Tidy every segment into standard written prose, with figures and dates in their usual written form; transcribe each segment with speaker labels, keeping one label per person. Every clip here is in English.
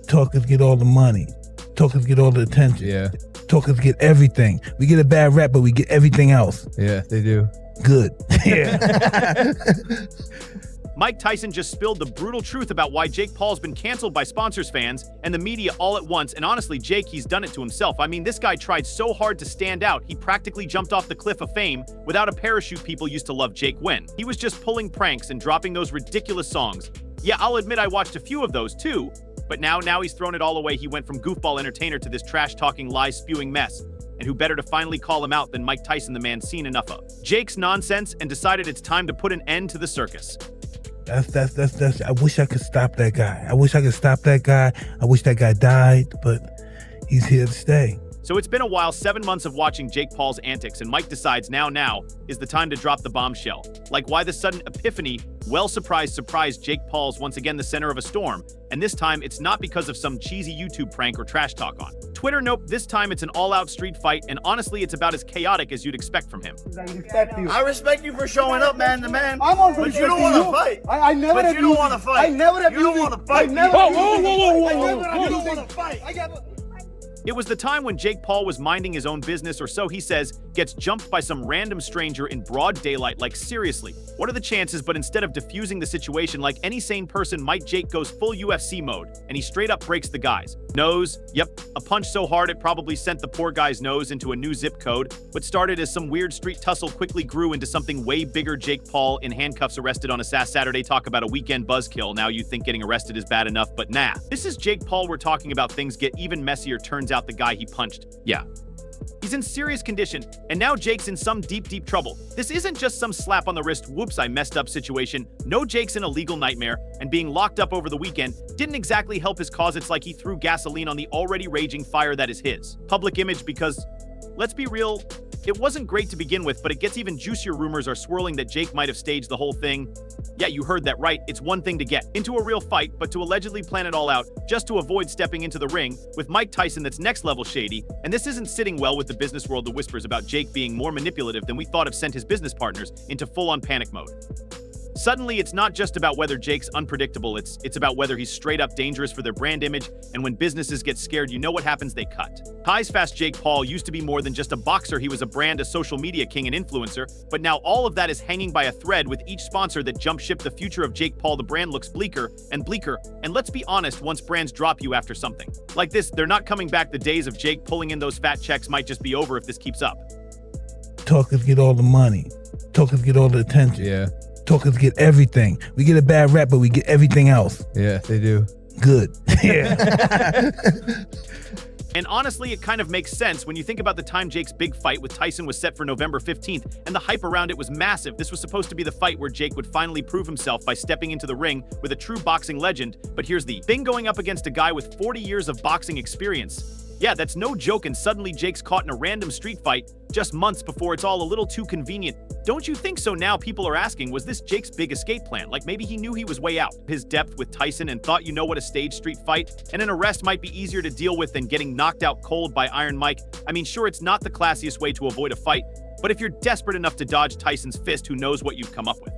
Speaker 1: Talkers get all the money. Talkers get all the attention.
Speaker 2: Yeah.
Speaker 1: Talkers get everything. We get a bad rap, but we get everything else.
Speaker 2: Yeah, they do.
Speaker 1: Good. Yeah.
Speaker 3: Mike Tyson just spilled the brutal truth about why Jake Paul's been canceled by sponsors, fans, and the media all at once. And honestly, Jake, he's done it to himself. I mean, this guy tried so hard to stand out, he practically jumped off the cliff of fame without a parachute. People used to love Jake when he was just pulling pranks and dropping those ridiculous songs. Yeah, I'll admit I watched a few of those too, but now he's thrown it all away. He went from goofball entertainer to this trash-talking, lies-spewing mess. And who better to finally call him out than Mike Tyson, the man seen enough of Jake's nonsense, and decided it's time to put an end to the circus.
Speaker 1: That's I wish I could stop that guy. I wish I could stop that guy. I wish that guy died, but he's here to stay.
Speaker 3: So it's been a while, 7 months of watching Jake Paul's antics, and Mike decides now is the time to drop the bombshell. Like, why the sudden epiphany? Well, surprise, Jake Paul's once again the center of a storm. And this time, it's not because of some cheesy YouTube prank or trash talk on Twitter. Nope, this time it's an all-out street fight, and honestly, it's about as chaotic as you'd expect from him.
Speaker 4: I respect you for showing up man to man, but you don't want to fight.
Speaker 5: I never
Speaker 4: but you don't want to fight.
Speaker 5: I never have
Speaker 4: you don't want to fight.
Speaker 5: I never
Speaker 4: whoa.
Speaker 5: You
Speaker 4: don't want to fight.
Speaker 3: It was the time when Jake Paul was minding his own business, or so he says, gets jumped by some random stranger in broad daylight. Like, seriously, what are the chances? But instead of diffusing the situation like any sane person might, Jake goes full UFC mode, and he straight up breaks the guy's nose. Yep, a punch so hard it probably sent the poor guy's nose into a new zip code. What started as some weird street tussle quickly grew into something way bigger. Jake Paul in handcuffs, arrested on a Saturday. Talk about a weekend buzzkill. Now you think getting arrested is bad enough, but nah. This is Jake Paul we're talking about. Things get even messier. Turns out the guy he punched, yeah, he's in serious condition, and now Jake's in some deep trouble. This isn't just some slap on the wrist, whoops, I messed up situation. No, Jake's in a legal nightmare, and being locked up over the weekend didn't exactly help his cause. It's like he threw gasoline on the already raging fire that is his public image, because, let's be real, it wasn't great to begin with, but it gets even juicier. Rumors are swirling that Jake might have staged the whole thing. Yeah, you heard that right. It's one thing to get into a real fight, but to allegedly plan it all out just to avoid stepping into the ring with Mike Tyson, that's next level shady. And this isn't sitting well with the business world. The whispers about Jake being more manipulative than we thought have sent his business partners into full-on panic mode. Suddenly, it's not just about whether Jake's unpredictable, it's about whether he's straight up dangerous for their brand image, and when businesses get scared, you know what happens, they cut. Ties fast. Jake Paul used to be more than just a boxer. He was a brand, a social media king, an influencer, but now all of that is hanging by a thread with each sponsor that jump ship. The future of Jake Paul, the brand, looks bleaker and bleaker, and let's be honest, once brands drop you after something like this, they're not coming back. The days of Jake pulling in those fat checks might just be over if this keeps up.
Speaker 1: Talkers get all the money. Talkers get all the attention.
Speaker 2: Yeah.
Speaker 1: Talkers get everything. We get a bad rap, but we get everything else.
Speaker 2: Yeah, they do.
Speaker 1: Good. Yeah.
Speaker 3: And honestly, it kind of makes sense when you think about the time Jake's big fight with Tyson was set for November 15th, and the hype around it was massive. This was supposed to be the fight where Jake would finally prove himself by stepping into the ring with a true boxing legend. But here's the thing, going up against a guy with 40 years of boxing experience. Yeah, that's no joke, and suddenly Jake's caught in a random street fight just months before. It's all a little too convenient. Don't you think so? Now people are asking, was this Jake's big escape plan? Like, maybe he knew he was way out his depth with Tyson and thought, you know what, a staged street fight and an arrest might be easier to deal with than getting knocked out cold by Iron Mike. I mean, sure, it's not the classiest way to avoid a fight, but if you're desperate enough to dodge Tyson's fist, who knows what you've come up with.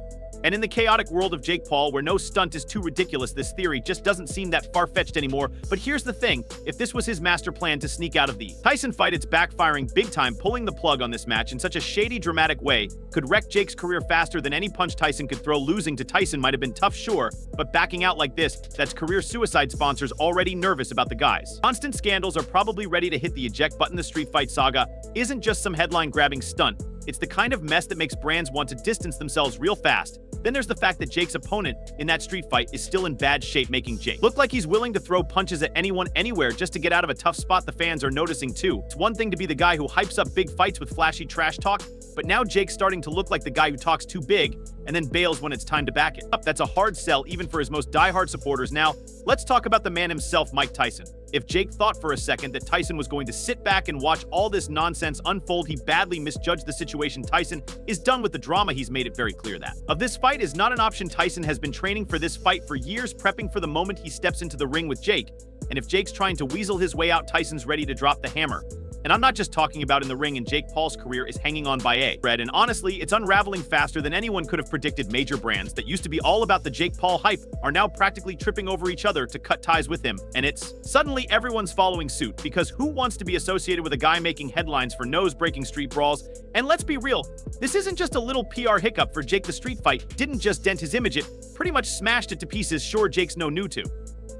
Speaker 3: And in the chaotic world of Jake Paul, where no stunt is too ridiculous, this theory just doesn't seem that far-fetched anymore. But here's the thing, if this was his master plan to sneak out of the Tyson fight, it's backfiring big time. Pulling the plug on this match in such a shady, dramatic way could wreck Jake's career faster than any punch Tyson could throw. Losing to Tyson might have been tough, sure, but backing out like this, that's career suicide. Sponsors already nervous about the guys. Constant scandals are probably ready to hit the eject button. The street fight saga isn't just some headline-grabbing stunt. It's the kind of mess that makes brands want to distance themselves real fast. Then there's the fact that Jake's opponent in that street fight is still in bad shape, making Jake look like he's willing to throw punches at anyone, anywhere, just to get out of a tough spot. The fans are noticing too. It's one thing to be the guy who hypes up big fights with flashy trash talk, but now Jake's starting to look like the guy who talks too big and then bails when it's time to back it up. That's a hard sell even for his most diehard supporters. Now, let's talk about the man himself, Mike Tyson. If Jake thought for a second that Tyson was going to sit back and watch all this nonsense unfold, he badly misjudged the situation. Tyson is done with the drama. He's made it very clear that this fight is not an option. Tyson has been training for this fight for years, prepping for the moment he steps into the ring with Jake. And if Jake's trying to weasel his way out, Tyson's ready to drop the hammer. And I'm not just talking about in the ring, and Jake Paul's career is hanging on by a thread, and honestly, it's unraveling faster than anyone could have predicted. Major brands that used to be all about the Jake Paul hype are now practically tripping over each other to cut ties with him, and it's suddenly everyone's following suit, because who wants to be associated with a guy making headlines for nose-breaking street brawls? And let's be real, this isn't just a little PR hiccup for Jake. The street fight didn't just dent his image, it pretty much smashed it to pieces. Sure, Jake's no new to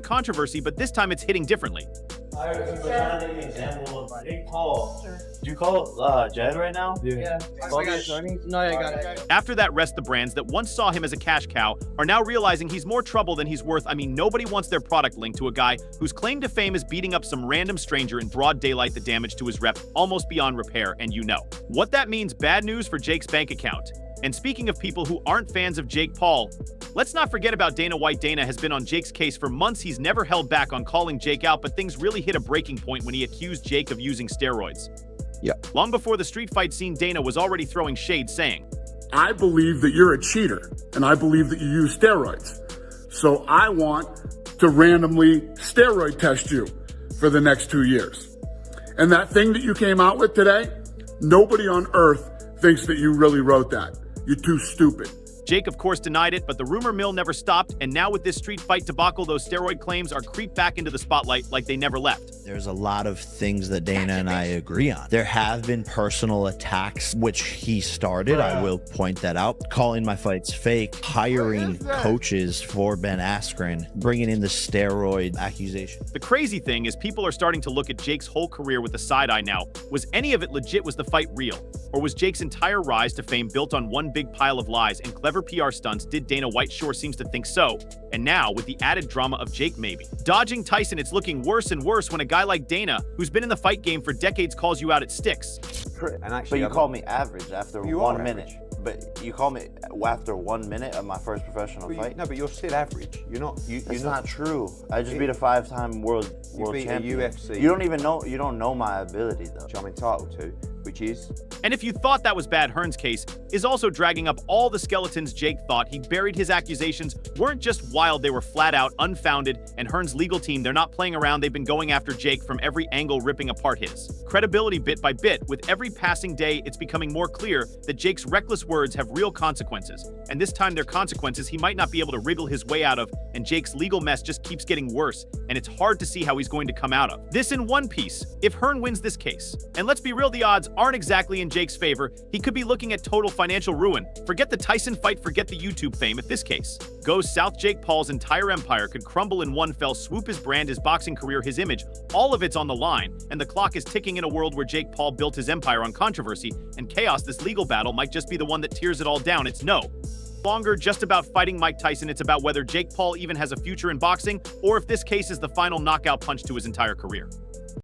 Speaker 3: controversy, but this time it's hitting differently.
Speaker 4: I was trying to give you an example of Jake Paul. Sure. Do you call Jed right now?
Speaker 2: Yeah. I got it. No, I got it.
Speaker 3: After that rest, the brands that once saw him as a cash cow are now realizing he's more trouble than he's worth. I mean, nobody wants their product linked to a guy whose claim to fame is beating up some random stranger in broad daylight. The damage to his rep almost beyond repair, and you know what that means. Bad news for Jake's bank account. And speaking of people who aren't fans of Jake Paul, let's not forget about Dana White. Dana has been on Jake's case for months. He's never held back on calling Jake out, but things really hit a breaking point when he accused Jake of using steroids.
Speaker 5: Yeah.
Speaker 3: Long before the street fight scene, Dana was already throwing shade, saying,
Speaker 6: I believe that you're a cheater, and I believe that you use steroids. So I want to randomly steroid test you for the next 2 years. And that thing that you came out with today, nobody on earth thinks that you really wrote that. You're too stupid.
Speaker 3: Jake, of course, denied it, but the rumor mill never stopped, and now with this street fight debacle, those steroid claims are creeped back into the spotlight like they never left.
Speaker 5: There's a lot of things that Dana and I agree on. There have been personal attacks, which he started. I will point that out. Calling my fights fake, hiring coaches for Ben Askren, bringing in the steroid accusation.
Speaker 3: The crazy thing is people are starting to look at Jake's whole career with a side eye now. Was any of it legit? Was the fight real? Or was Jake's entire rise to fame built on one big pile of lies and clever PR stunts? Did Dana White? Sure seems to think so. And now, with the added drama of Jake maybe dodging Tyson, it's looking worse and worse when a guy like Dana, who's been in the fight game for decades, calls you out. It sticks.
Speaker 7: And actually, but you called me average after 1 minute. But you called me after 1 minute of my first professional fight.
Speaker 8: No, but you're still average. You're not.
Speaker 7: It's not true. I just beat a 5-time world champion.
Speaker 8: UFC.
Speaker 7: You don't even know. You don't know my ability though.
Speaker 8: Which I'm entitled to, which is.
Speaker 3: And if you thought that was bad, Hearn's case is also dragging up all the skeletons. Jake thought he buried. His accusations weren't just wild, they were flat out unfounded, and Hearn's legal team, they're not playing around. They've been going after Jake from every angle, ripping apart his credibility bit by bit. With every passing day, it's becoming more clear that Jake's reckless words have real consequences, and this time they're consequences he might not be able to wriggle his way out of, and Jake's legal mess just keeps getting worse, and it's hard to see how he's going to come out of this in one piece if Hearn wins this case. And let's be real, the odds aren't exactly in Jake's favor. He could be looking at total financial ruin. Forget the Tyson fight, forget the YouTube fame. If this case goes south, Jake Paul's entire empire could crumble in one fell swoop. His brand, his boxing career, his image, all of it's on the line, and the clock is ticking. In a world where Jake Paul built his empire on controversy and chaos, this legal battle might just be the one that tears it all down. It's no longer just about fighting Mike Tyson. It's about whether Jake Paul even has a future in boxing, or if this case is the final knockout punch to his entire career.